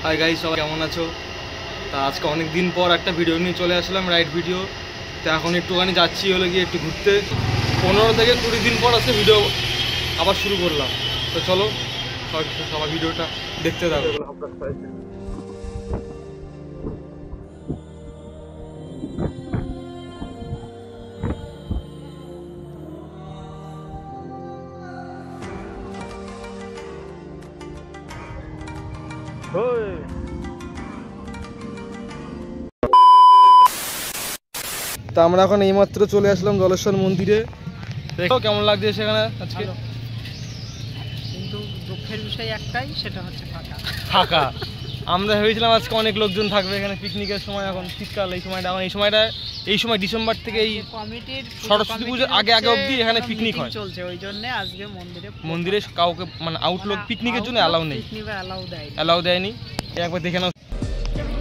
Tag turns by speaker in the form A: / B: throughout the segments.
A: Hi guys, সবাই কেমন আছো? তা আজকে অনেক দিন পর একটা ভিডিও নিয়ে চলে আসলাম, রাইড ভিডিও। তো এখন একটুখানি যাচ্ছি হলো গিয়ে একটু ঘুরতে। 15 থেকে 20 দিন পর আসে ভিডিও আবার শুরু করলাম। তো চলো সবাই ভিডিওটা দেখতে থাকো। তা আমরা এখন এইমাত্র চলে আসলাম জলেশ্বর মন্দিরে। দেখো কেমন লাগছে সেখানে আজকে।
B: কিন্তু দুঃখের বিষয় একটাই, সেটা হচ্ছে
A: ফাঁকা। আমরা ভেবেছিলাম আজকে অনেক লোকজন থাকবে এখানে পিকনিকের সময়। এখন শীতকাল, এই সময়টা এখন এই সময় ডিসেম্বর থেকে এই
B: কমিটির
A: সরস্বতী পুজোর আগে অবধি এখানে পিকনিক হয়
B: চলছে। ওই জন্য আজকে
A: মন্দিরে কাউকে মানে আউটলোক পিকনিকের জন্য অ্যালাউ নেই, অ্যালাউ দেয়নি। একবার দেখে নাও,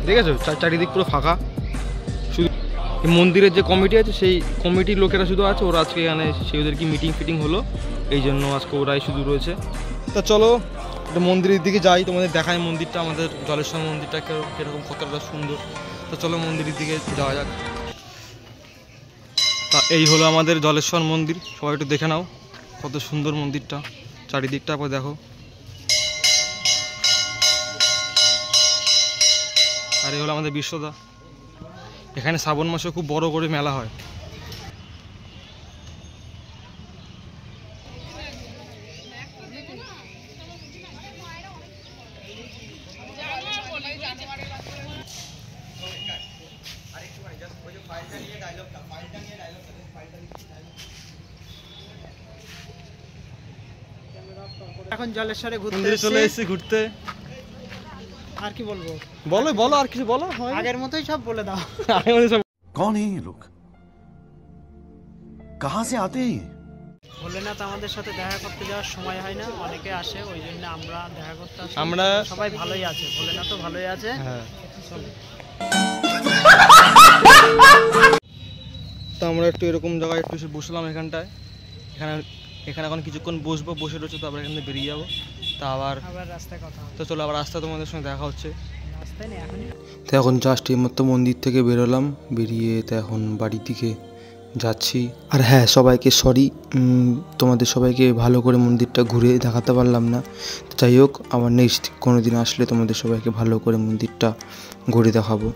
A: দেখেছো চারিদিক পুরো ফাঁকা। শুধু মন্দিরের যে কমিটি আছে সেই কমিটির লোকেরা শুধু আছে। ওরা আজকে এখানে ওদের কি মিটিং ফিটিং হলো, এই জন্য আজকে ওরাই শুধু রয়েছে। তা চলো একটা মন্দিরের দিকে যাই, তোমাদের দেখায় মন্দিরটা, আমাদের জলেশ্বর মন্দিরটা কীরকম কতটা সুন্দর। তো চলো মন্দিরের দিকে যাওয়া যাক। তা এই হলো আমাদের জলেশ্বর মন্দির, সবাই একটু দেখে নাও কত সুন্দর মন্দিরটা, চারিদিকটা আবার দেখো। আর এই হলো আমাদের বিশ্বদা। এখানে শ্রাবণ মাসে খুব বড় করে মেলা হয়।
B: এখন জলেশ্বরে
A: চলে এসেছি ঘুরতে।
B: আর কি বলবো,
A: বলো আর কিছু বলো।
B: আগের মতোই সব বলে দাও।
C: कौन है ये लोग, कहां से आते हैं?
B: ভোলেনাথ আমাদের সাথে দেখা করতে যাওয়ার সময় হয় না, অনেকে আসে, ওই জন্য আমরা দেখা করতে আসি।
A: আমরা
B: সবাই ভালোই আছে, ভোলেনাথও ভালোই আছে।
A: হ্যাঁ, তো আমরা একটু এরকম জায়গায় একটু এসে বসলাম এখানটায়। এখানে এখন কিছুক্ষণ বসবো, বসে রয়েছে, তো আবার এখান থেকে বেরিয়ে যাবো। তা আবার
B: রাস্তায় কথা হবে।
A: তো চলো আবার রাস্তায় তোমাদের সঙ্গে দেখা হচ্ছে।
B: রাস্তায় নেই এখনই।
D: তো এখন জাস্ট এইমাত্র মন্দির থেকে বেরোলাম, বেরিয়ে তো এখন বাড়ির দিকে যাচ্ছি। আর হ্যাঁ, সবাইকে সরি, তোমাদের সবাইকে ভালো করে মন্দিরটা ঘুরে দেখাতে পারলাম না। যাই হোক, আবার নেক্সট কোনো দিন আসলে তোমাদের সবাইকে ভালো করে মন্দিরটা ঘুরে দেখাবো।